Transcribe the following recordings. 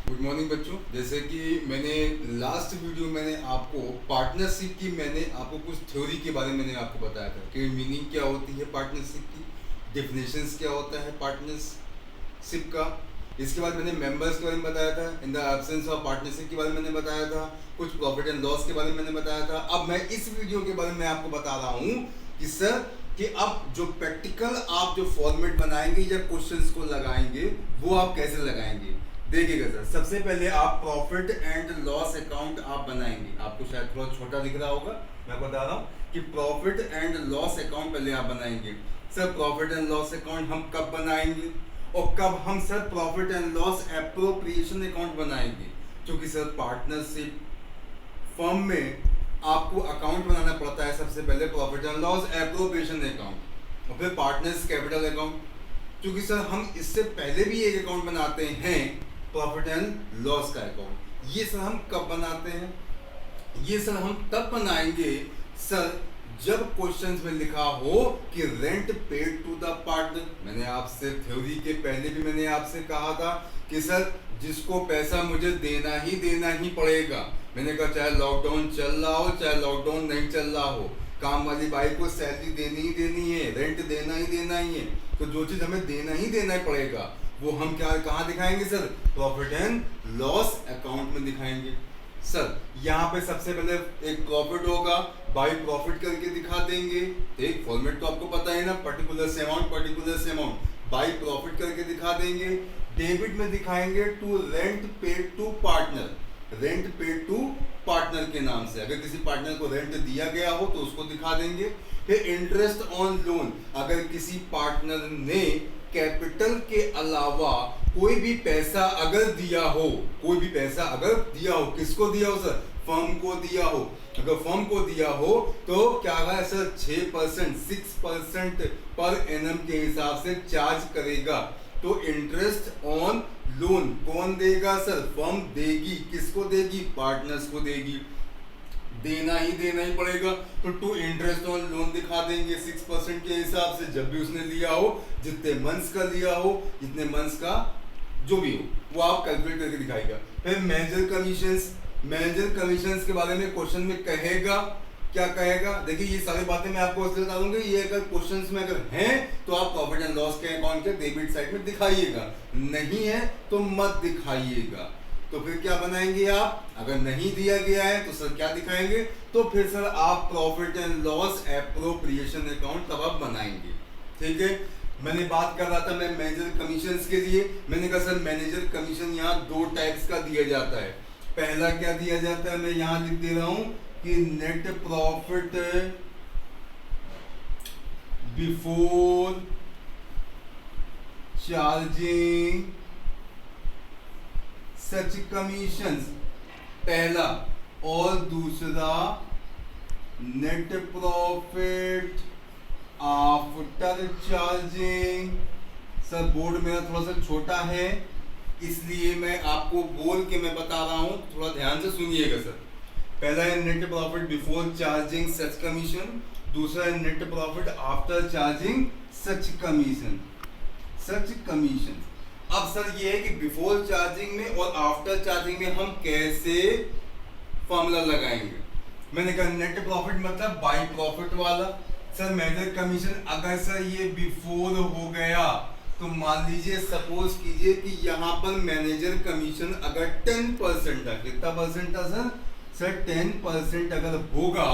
Good morning बच्चों। जैसे कि मैंने लास्ट वीडियो मैंने आपको पार्टनरशिप की मैंने आपको कुछ थ्योरी के बारे में मैंने आपको बताया था कि मीनिंग क्या होती है पार्टनरशिप की, डेफिनेशंस क्या होता है पार्टनरशिप का। इसके बाद मैंने मेंबर्स के बारे में बताया था, in the absence of partnership के बारे में मैंने बताया था, कुछ प्रॉफिट एंड लॉस के बारे में मैंने बताया था। अब मैं इस वीडियो के बारे में आपको बता रहा हूँ कि सर कि अब जो प्रैक्टिकल आप जो फॉर्मेट बनाएंगे या क्वेश्चंस को लगाएंगे वो आप कैसे लगाएंगे। देखिएगा सर, सबसे पहले आप प्रॉफिट एंड लॉस अकाउंट आप बनाएंगे। आपको शायद थोड़ा छोटा दिख रहा होगा, मैं बता रहा हूँ कि प्रॉफिट एंड लॉस अकाउंट पहले आप बनाएंगे। Sir profit and loss account हम कब बनाएंगे और कब हम sir profit and loss appropriation account बनाएंगे, क्योंकि सर पार्टनरशिप फर्म में आपको अकाउंट बनाना पड़ता है। सबसे पहले profit and loss appropriation account और फिर पार्टनर्स कैपिटल अकाउंट। क्योंकि सर हम इससे पहले भी एक अकाउंट बनाते हैं प्रॉफिट एंड लॉस का अकाउंट। ये सर हम कब बनाते हैं, ये सर हम तब बनाएंगे सर जब क्वेश्चंस में लिखा हो कि rent paid to the partner. मैंने आपसे थ्योरी के पहले भी मैंने आपसे कहा था कि सर जिसको पैसा मुझे देना ही पड़ेगा। मैंने कहा चाहे लॉकडाउन चल रहा हो चाहे लॉकडाउन नहीं चल रहा हो, काम वाली बाई को सैलरी देनी ही देनी है, रेंट देना ही है। तो जो चीज हमें देना ही पड़ेगा वो हम क्या कहाँ दिखाएंगे sir, profit and loss account में दिखाएंगे। सर यहाँ पे सबसे पहले एक प्रॉफिट होगा, बाई प्रॉफिट करके दिखा देंगे। एक फॉर्मेट तो आपको पता है ना, पर्टिकुलर से अमाउंट बाई प्रॉफिट करके दिखा देंगे। डेबिट में दिखाएंगे to rent paid to partner, rent paid to partner के नाम से। अगर किसी पार्टनर को रेंट दिया गया हो तो उसको दिखा देंगे। फिर इंटरेस्ट ऑन लोन, अगर किसी पार्टनर ने कैपिटल के अलावा कोई भी पैसा अगर दिया हो, कोई भी पैसा अगर दिया हो, किसको दिया हो सर, फर्म को दिया हो। अगर फर्म को दिया हो तो क्या है सर 6% पर एनम के हिसाब से चार्ज करेगा। तो इंटरेस्ट ऑन लोन कौन देगा सर, फर्म देगी। किसको देगी, पार्टनर्स को देगी। देना ही पड़ेगा। तो टू इंटरेस्ट ऑन लोन दिखा देंगे 6% के हिसाब से, जब भी उसने लिया हो, जितने मंथ्स का लिया हो, जितने मंथ्स का जो भी हो वो आप कैलकुलेट करके दिखाएगा। फिर मैनेजर कमीशंस के बारे में क्वेश्चन में कहेगा, क्या कहेगा। देखिए ये सारी बातें मैं आपको इसलिए बता दूंगा, ये अगर क्वेश्चंस में अगर हैं तो आप प्रॉफिट एंड लॉस के अकाउंट के डेबिट साइड में दिखाइएगा, नहीं है तो मत दिखाइएगा। तो फिर क्या बनाएंगे आप, अगर नहीं दिया गया है तो सर क्या दिखाएंगे, तो फिर सर आप profit and loss appropriation account तब आप बनाएंगे। ठीक है, मैंने बात कर रहा था मैं मैनेजर कमीशंस के लिए। मैंने कहा सर मैनेजर कमीशन यहाँ दो टाइप्स का दिया जाता है। पहला क्या दिया जाता है, मैं यहाँ लिख दे रहा हूं कि नेट प्रॉफिट बिफोर चार्जिंग सच कमीशंस, पहला। और दूसरा net profit after charging. Sir board मेरा थोड़ा सा छोटा है इसलिए मैं आपको बोल के मैं बता रहा हूं, थोड़ा ध्यान से सुनिएगा सर। पहला है नेट प्रॉफिट बिफोर चार्जिंग सच कमीशन, दूसरा है नेट प्रॉफिट आफ्टर चार्जिंग सच कमीशन। अब सर ये है कि बिफोर चार्जिंग में और आफ्टर चार्जिंग में हम कैसे फॉर्मूला लगाएंगे। मैंने कहा नेट प्रॉफिट मतलब बाई प्रॉफिट वाला। सर मैनेजर कमीशन अगर सर ये बिफोर हो गया तो मान लीजिए सपोज कीजिए कि यहाँ पर मैनेजर कमीशन अगर 10% था, कितना परसेंट था सर, सर 10% अगर होगा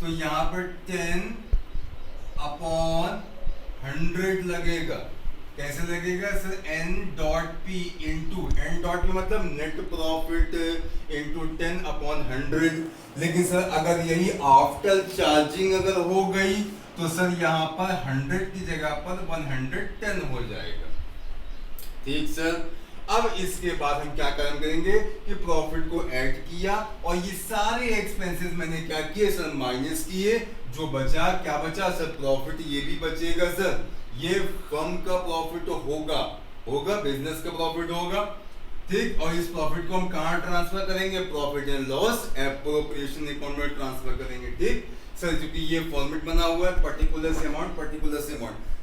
तो यहाँ पर 10/100 लगेगा। कैसे लगेगा सर, N.P इंटू N.P मतलब नेट प्रॉफिट इंटू 10/100। लेकिन सर अगर यही आफ्टर चार्जिंग अगर हो गई तो सर यहाँ पर 100 की जगह पर 110 हो जाएगा। ठीक सर, अब इसके बाद हम क्या काम करेंगे कि प्रॉफिट को ऐड किया और ये सारे एक्सपेंसेस मैंने क्या किए सर, माइनस किए। जो बचा, क्या बचा सर, प्रॉफिट ये भी बचेगा सर। ये फर्म का प्रॉफिट होगा, बिजनेस का प्रॉफिट होगा। ठीक, और इस प्रॉफिट को हम कहाँ ट्रांसफर करेंगे, profit and loss appropriation account में ट्रांसफर करेंगे। ठीक सर, क्योंकि ये फॉर्मेट बना हुआ है पर्टिकुलर से अमाउंट,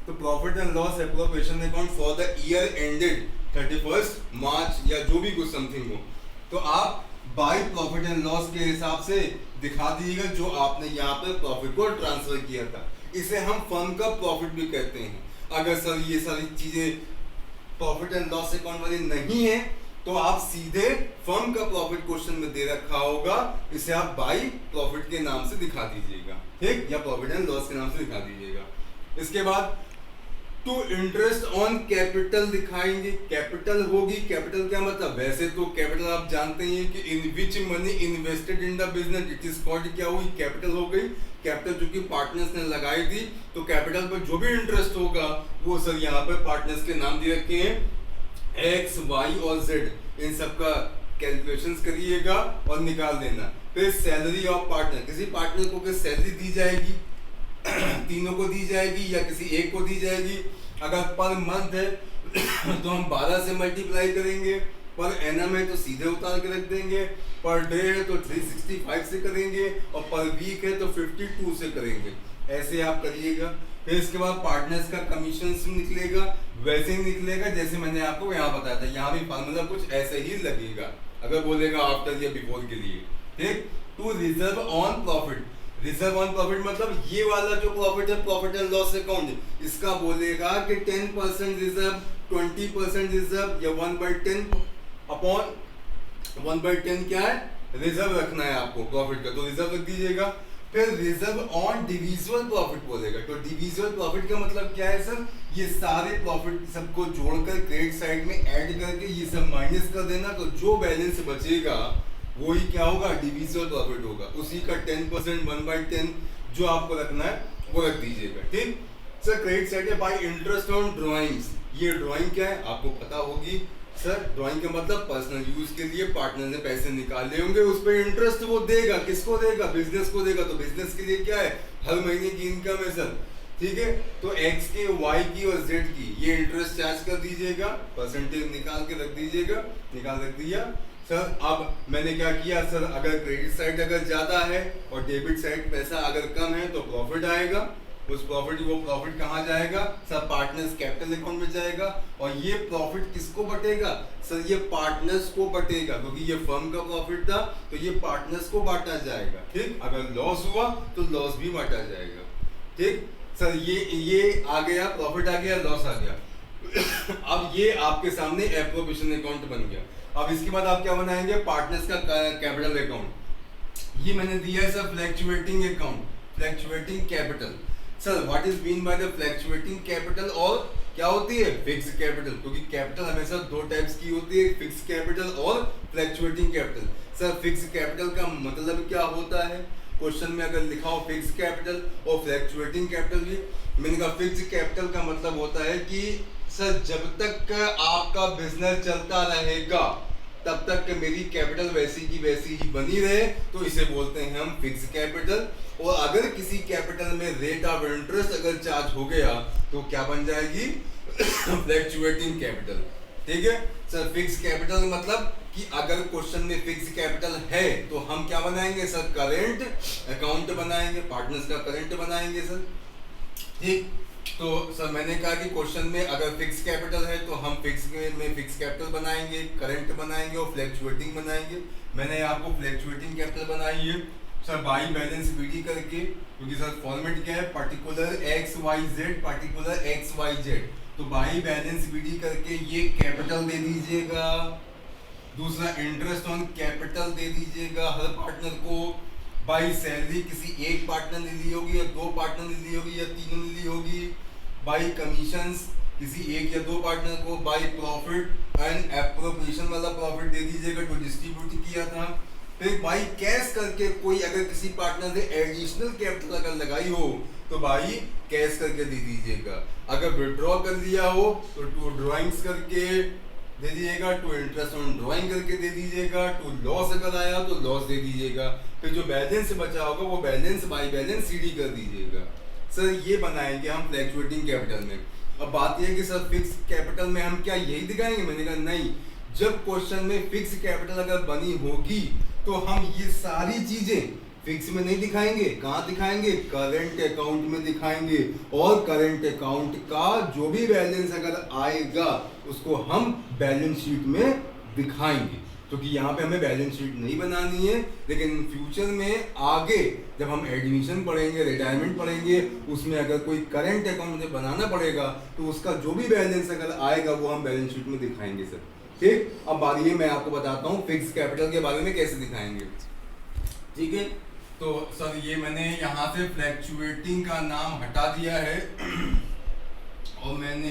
तो profit and loss appropriation account for the year ended 31 मार्च या जो भी कुछ समथिंग हो, तो आप बाय प्रॉफिट एंड लॉस के हिसाब से दिखा दीजिएगा जो आपने यहाँ पर प्रॉफिट को ट्रांसफर किया था। इसे हम फर्म का प्रॉफिट भी कहते हैं। अगर सर ये सारी चीजें प्रॉफिट एंड लॉस अकाउंट वाली नहीं है तो आप सीधे फर्म का प्रॉफिट क्वेश्चन में दे रखा होगा, इसे आप बाय प्रॉफिट के नाम से दिखा दीजिएगा, ठीक, या प्रॉफिट एंड लॉस के नाम से दिखा दीजिएगा। इसके बाद टू इंटरेस्ट ऑन कैपिटल दिखाएंगे। कैपिटल होगी, कैपिटल क्या मतलब, वैसे तो कैपिटल आप जानते ही हैं कि in which money invested in the business it is called, क्या हुई, कैपिटल हो गई। कैपिटल जो कि पार्टनर्स ने लगाई थी, तो कैपिटल पर जो भी इंटरेस्ट होगा वो सर यहाँ पर पार्टनर्स के नाम दे रखे हैं, एक्स वाई और जेड, इन सबका कैलकुलेशंस करिएगा और निकाल देना। फिर सैलरी ऑफ पार्टनर, किसी पार्टनर को सैलरी दी जाएगी, तीनों को दी जाएगी या किसी एक को दी जाएगी। अगर पर मंथ है तो हम 12 से मल्टीप्लाई करेंगे, पर एनम है तो सीधे उतार के रख देंगे, पर डे है तो 365 से करेंगे और पर वीक है तो 52 से करेंगे। ऐसे आप करिएगा। फिर इसके बाद पार्टनर्स का कमीशन निकलेगा, वैसे ही निकलेगा जैसे मैंने आपको यहाँ बताया था। यहाँ भी फार्मूला कुछ ऐसे ही लगेगा अगर बोलेगा आफ्टर या बिफोर के लिए, ठीक। To reserve on profit, reserve on profit मतलब ये वाला जो प्रॉफिट है प्रॉफिट एंड लॉस अकाउंट, इसका बोलेगा कि 10% रिजर्व, 20% रिजर्व या 1/10 अपॉन 1/10 क्या है, रिजर्व रखना है आपको प्रॉफिट का, तो रिजर्व रख दीजिएगा। फिर रिजर्व ऑन डिविजुअल प्रॉफिट बोलेगा, तो डिविजुअल प्रॉफिट का मतलब क्या है सर, ये सारे प्रॉफिट सबको जोड़कर क्रेडिट साइड में ऐड करके ये सब माइनस कर देना, तो जो बैलेंस बचेगा वही क्या होगा, डिविजुअल प्रॉफिट होगा। उसी का 10% 1/10 जो आपको रखना है वो रख दीजिएगा, ठीक। सर क्रेडिट साइड है बाय इंटरेस्ट ऑन ड्राइंग्स, ये ड्राइंग क्या है आपको पता होगी सर। ड्राइंग का मतलब पर्सनल यूज के लिए पार्टनर ने पैसे निकाले होंगे, उस पर इंटरेस्ट वो देगा, किसको देगा, बिजनेस को देगा। तो बिजनेस के लिए क्या है, हर महीने की इनकम है सर, ठीक है। तो एक्स के, वाई की और जेड की ये इंटरेस्ट चार्ज कर दीजिएगा, परसेंटेज निकाल के रख दीजिएगा, निकाल रख दिया सर। अब मैंने क्या किया सर, अगर क्रेडिट साइड अगर ज्यादा है और डेबिट साइड पैसा अगर कम है तो प्रॉफिट आएगा। उस प्रॉफिट, वो प्रॉफिट कहाँ जाएगा सर, पार्टनर्स कैपिटल अकाउंट में जाएगा। और ये प्रॉफिट किसको बटेगा सर, ये पार्टनर्स को बटेगा, क्योंकि ये फर्म का प्रॉफिट था तो ये पार्टनर्स को बांटा जाएगा, ठीक। अगर लॉस हुआ तो लॉस भी बांटा जाएगा, ठीक सर। ये आ गया, प्रॉफिट आ गया, लॉस आ गया। अब ये आपके सामने एप्रोप्रिएशन अकाउंट बन गया। अब इसके बाद आप क्या बनाएंगे, पार्टनर्स का कैपिटल अकाउंट। ये मैंने दिया है sir fluctuating account, fluctuating capital. Sir what is mean by the fluctuating capital, और क्या होती है फिक्स कैपिटल, क्योंकि कैपिटल हमेशा दो टाइप्स की होती है, फिक्स कैपिटल और fluctuating capital. Sir fix capital का मतलब क्या होता है, क्वेश्चन में अगर लिखा हो फिक्स कैपिटल और फ्लैक्चुएटिंग कैपिटल भी, मैंने कहा फिक्स कैपिटल का मतलब होता है कि सर जब तक आपका बिजनेस चलता रहेगा तब तक मेरी कैपिटल वैसी की वैसी ही बनी रहे, तो इसे बोलते हैं हम फिक्स कैपिटल। और अगर किसी कैपिटल में रेट ऑफ इंटरेस्ट अगर चार्ज हो गया तो क्या बन जाएगी, फ्लैक्चुएटिंग कैपिटल, ठीक है सर। फिक्स कैपिटल मतलब कि अगर क्वेश्चन में फिक्स कैपिटल है तो हम क्या बनाएंगे सर, करेंट अकाउंट बनाएंगे, पार्टनर्स का करेंट बनाएंगे सर, ठीक। तो सर मैंने कहा कि क्वेश्चन में अगर फिक्स कैपिटल है तो हम फिक्स में फिक्स कैपिटल बनाएंगे, करंट बनाएंगे और फ्लैक्चुएटिंग बनाएंगे। मैंने आपको फ्लैक्चुएटिंग कैपिटल बनाई है सर बाई बैलेंस बीडी करके, क्योंकि सर फॉर्मेट क्या है, particular X Y Z, particular X Y Z. तो बाई बैलेंस बीडी करके ये कैपिटल दे दीजिएगा, दूसरा इंटरेस्ट ऑन कैपिटल दे दीजिएगा हर पार्टनर को, बाई सैलरी किसी एक पार्टनर ने ली होगी या दो पार्टनर ने ली होगी या तीनों ने ली होगी, बाई कमीशंस किसी एक या दो पार्टनर को, बाई प्रॉफिट एंड एप्रोप्रिएशन वाला प्रॉफिट दे दीजिएगा जो डिस्ट्रीब्यूट किया था। फिर बाई कैश करके कोई अगर किसी पार्टनर ने एडिशनल कैपिटल अगर लगाई हो तो बाई कैश करके दे दीजिएगा। अगर विड्रॉ कर दिया हो तो टू ड्राइंग्स करके दे दीजिएगा, टू इंटरेस्ट ऑन ड्राइंग करके दे दीजिएगा, टू लॉस अगर आया तो लॉस दे दीजिएगा। फिर जो बैलेंस बचा होगा वो बैलेंस बाई बैलेंस सीडी कर दीजिएगा। सर ये बनाएंगे हम फ्लैक्चुएटिंग कैपिटल में। अब बात यह है कि सर फिक्स कैपिटल में हम क्या यही दिखाएंगे, मैंने कहा नहीं, जब क्वेश्चन में फिक्स कैपिटल अगर बनी होगी तो हम ये सारी चीजें फिक्स में नहीं दिखाएंगे, कहाँ दिखाएंगे, करंट अकाउंट में दिखाएंगे। और करंट अकाउंट का जो भी बैलेंस अगर आएगा उसको हम बैलेंस शीट में दिखाएंगे, क्योंकि यहाँ पे हमें बैलेंस शीट नहीं बनानी है। लेकिन फ्यूचर में आगे जब हम एडमिशन पढ़ेंगे, रिटायरमेंट पढ़ेंगे, उसमें अगर कोई करंट अकाउंट मुझे बनाना पड़ेगा तो उसका जो भी बैलेंस अगर आएगा वो हम बैलेंस शीट में दिखाएंगे सर। ठीक, अब बारी मैं आपको बताता हूँ फिक्स कैपिटल के बारे में कैसे दिखाएंगे। ठीक है, तो सर ये मैंने यहाँ से फ्लैक्चुएटिंग का नाम हटा दिया है और मैंने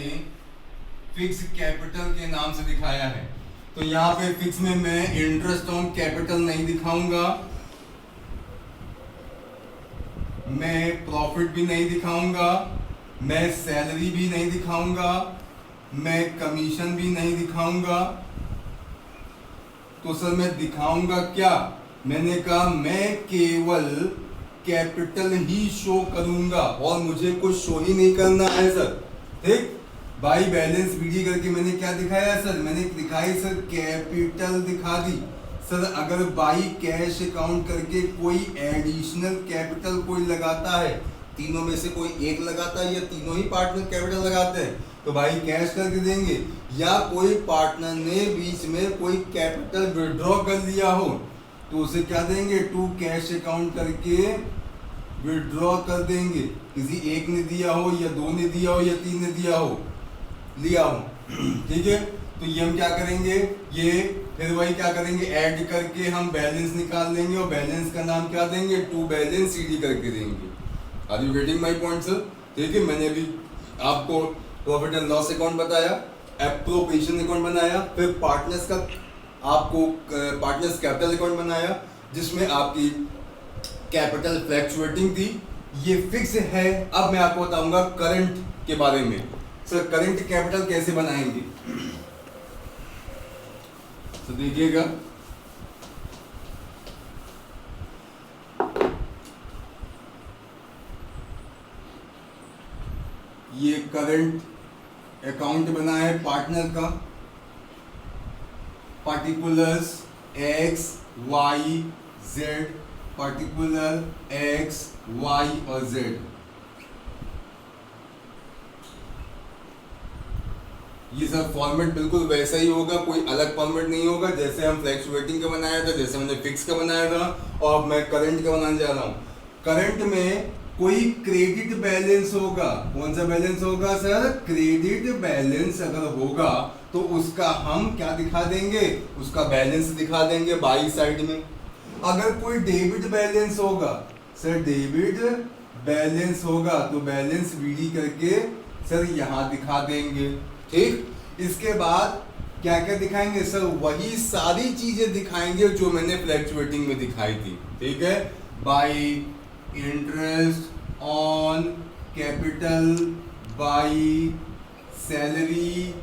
फिक्स कैपिटल के नाम से दिखाया है। तो यहाँ पे फिक्स में मैं इंटरेस्ट ऑन कैपिटल नहीं दिखाऊंगा, मैं प्रॉफिट भी नहीं दिखाऊंगा, मैं सैलरी भी नहीं दिखाऊंगा, मैं कमीशन भी नहीं दिखाऊंगा। तो सर मैं दिखाऊंगा क्या, मैंने कहा मैं केवल कैपिटल ही शो करूंगा और मुझे कुछ शो ही नहीं करना है सर। ठीक, बाई बैलेंस बीडी करके मैंने क्या दिखाया सर, मैंने दिखाई सर कैपिटल दिखा दी। सर अगर बाई कैश अकाउंट करके कोई एडिशनल कैपिटल कोई लगाता है, तीनों में से कोई एक लगाता है या तीनों ही पार्टनर कैपिटल लगाते हैं, तो भाई कैश करके देंगे। या कोई पार्टनर ने बीच में कोई कैपिटल विड्रॉ कर लिया हो तो उसे क्या देंगे, टू कैश अकाउंट करके विड्रॉ कर देंगे। किसी एक ने दिया हो या दो ने दिया हो या तीन ने दिया हो, लिया हो, ठीक है। तो ये हम क्या करेंगे, ये फिर वही क्या करेंगे, ऐड करके हम बैलेंस निकाल लेंगे और बैलेंस का नाम क्या देंगे, टू बैलेंस सीडी करके देंगे। Are you getting my point sir? ठीक है, मैंने अभी आपको प्रॉफिट एंड लॉस अकाउंट बताया, एप्रोप्रिएशन अकाउंट बनाया, फिर पार्टनर्स का आपको पार्टनर्स कैपिटल अकाउंट बनाया जिसमें आपकी कैपिटल फ्लैक्चुएटिंग थी, ये फिक्स है। अब मैं आपको बताऊंगा करंट के बारे में। सर करंट कैपिटल कैसे बनाएंगे, तो देखिएगा ये करंट अकाउंट बना है पार्टनर का, particulars X Y Z, particular X Y और जेड। ये सब फॉर्मेट बिल्कुल वैसा ही होगा, कोई अलग फॉर्मेट नहीं होगा। जैसे हम फ्लैक्चुएटिंग का बनाया था, जैसे मैंने फिक्स का बनाया था, और अब मैं करंट का बनाने जा रहा हूँ। करंट में कोई क्रेडिट बैलेंस होगा, कौन सा बैलेंस होगा सर, क्रेडिट बैलेंस अगर होगा तो उसका हम क्या दिखा देंगे, उसका बैलेंस दिखा देंगे बाई साइड में। अगर कोई डेबिट बैलेंस होगा सर, डेबिट बैलेंस होगा तो बैलेंस बीडी करके सर यहाँ दिखा देंगे। ठीक, इसके बाद क्या क्या दिखाएंगे सर, वही सारी चीजें दिखाएंगे जो मैंने फ्लैक्चुएटिंग में दिखाई थी। ठीक है, by interest on capital, by salary,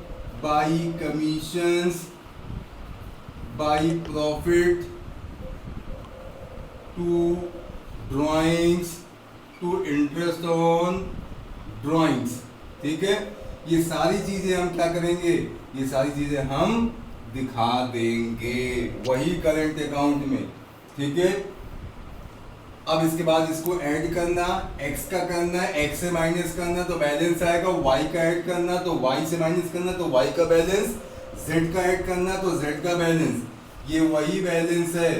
by commissions, by profit, to drawings, to interest on drawings. ठीक है, ये सारी चीजें हम क्या करेंगे, ये सारी चीजें हम दिखा देंगे वही करंट अकाउंट में। ठीक है, अब इसके बाद इसको ऐड करना, x का करना है, x से माइनस करना तो बैलेंस आएगा, y का ऐड करना तो y से माइनस करना तो y का बैलेंस, z का ऐड करना तो z का बैलेंस। ये वही बैलेंस है,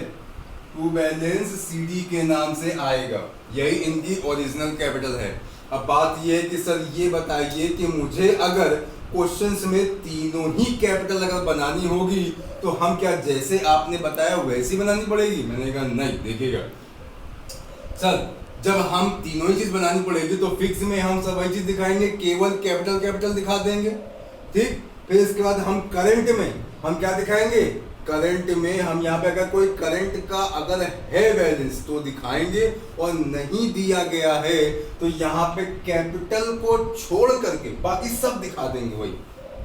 टू बैलेंस CD के नाम से आएगा, यही इनकी ओरिजिनल कैपिटल है। अब बात ये है कि सर ये बताइए कि मुझे अगर क्वेश्चंस में तीनों ही कैपिटल अगर बनानी होगी तो हम क्या जैसे आपने बताया वैसी बनानी पड़ेगी? मैंने कहा नहीं, देखिएगा सर जब हम तीनों ही चीज बनानी पड़ेगी तो फिक्स में हम सब वही चीज दिखाएंगे, केवल कैपिटल कैपिटल दिखा देंगे। ठीक, फिर इसके बाद हम करंट में हम क्या दिखाएंगे, करंट में हम यहाँ पे अगर कोई करंट का अगर है बैलेंस तो दिखाएंगे, और नहीं दिया गया है तो यहाँ पे कैपिटल को छोड़ करके बाकी सब दिखा देंगे, वही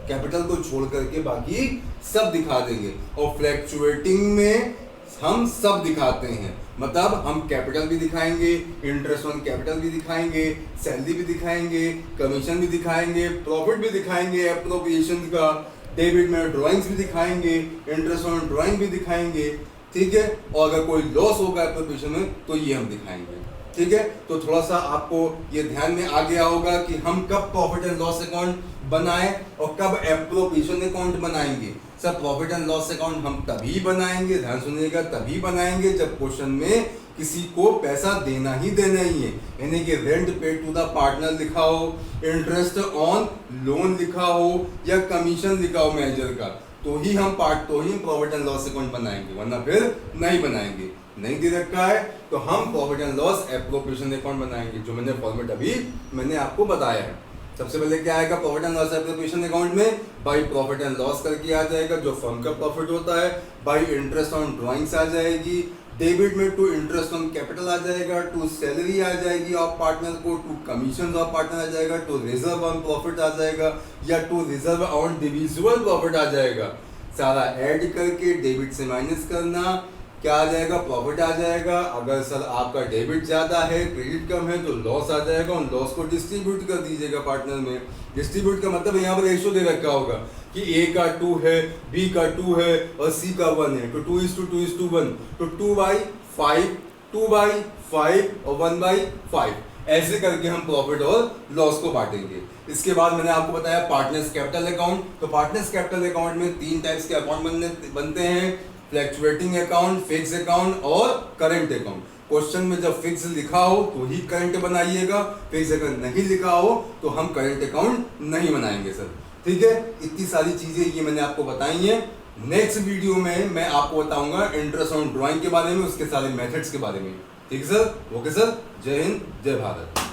कैपिटल को छोड़ करके बाकी सब दिखा देंगे। और फ्लैक्चुएटिंग में हम सब दिखाते हैं, मतलब हम कैपिटल भी दिखाएंगे, इंटरेस्ट ऑन कैपिटल भी दिखाएंगे, सैलरी भी दिखाएंगे, कमीशन भी दिखाएंगे, प्रॉफिट भी दिखाएंगे, एप्रोप्रिएशन का, डेबिट में ड्राइंग्स भी दिखाएंगे, इंटरेस्ट ऑन ड्राइंग भी दिखाएंगे, ठीक है, और अगर कोई लॉस होगा एप्रोप्रिएशन में तो ये हम दिखाएंगे। ठीक है, तो थोड़ा सा आपको ये ध्यान में आ गया होगा कि हम कब प्रॉफिट एंड लॉस अकाउंट बनाएं और कब एप्रोप्रिएशन अकाउंट बनाएंगे। Sir profit and loss account हम तभी बनाएंगे, ध्यान सुनिएगा, तभी बनाएंगे जब क्वेश्चन में किसी को पैसा देना ही देना ही है, यानी कि rent paid to the partner लिखा हो, इंटरेस्ट ऑन लोन लिखा हो या कमीशन लिखा हो मैनेजर का, तो ही हम प्रॉफिट एंड लॉस अकाउंट बनाएंगे, वरना फिर नहीं बनाएंगे। नहीं दे रखा है तो हम profit and loss appropriation account बनाएंगे, जो मैंने फॉर्मेट अभी मैंने आपको बताया है। सबसे पहले क्या आएगा profit and loss appropriation account में, बाई प्रॉफिट एंड लॉस करके आ जाएगा जो फर्म का प्रॉफिट होता है, बाई इंटरेस्ट ऑन ड्राइंग्स आ जाएगी, डेबिट में टू इंटरेस्ट ऑन कैपिटल आ जाएगा, टू सैलरी आ जाएगी ऑफ पार्टनर को, टू कमीशन ऑफ पार्टनर आ जाएगा, टू रिजर्व ऑन प्रॉफिट आ जाएगा या to reserve on divisible profit आ जाएगा। सारा ऐड करके डेबिट से माइनस करना, क्या आ जाएगा, प्रॉफिट आ जाएगा। अगर सर आपका डेबिट ज्यादा है क्रेडिट कम है तो लॉस आ जाएगा, उन लॉस को डिस्ट्रीब्यूट कर दीजिएगा पार्टनर में। डिस्ट्रीब्यूट का मतलब यहाँ पर रेशो दे रखा होगा कि ए का 2 है, बी का 2 है और सी का 1 है, तो 2:2:1, तो 2/5, 2/5 और 1/5, ऐसे करके हम प्रॉफिट और लॉस को बांटेंगे। इसके बाद मैंने आपको बताया पार्टनर्स कैपिटल अकाउंट। तो पार्टनर्स कैपिटल अकाउंट में 3 टाइप्स के अकाउंट बनते हैं, फ्लैक्चुएटिंग अकाउंट, फिक्स अकाउंट और करंट अकाउंट। क्वेश्चन में जब फिक्स लिखा हो तो ही करंट बनाइएगा, फिक्स अगर नहीं लिखा हो तो हम करंट अकाउंट नहीं बनाएंगे सर। ठीक है, इतनी सारी चीजें ये मैंने आपको बताई हैं। नेक्स्ट वीडियो में मैं आपको बताऊंगा इंटरेस्ट ऑन ड्राइंग के बारे में, उसके सारे मेथड्स के बारे में। ठीक है सर, ओके सर, जय हिंद, जय भारत।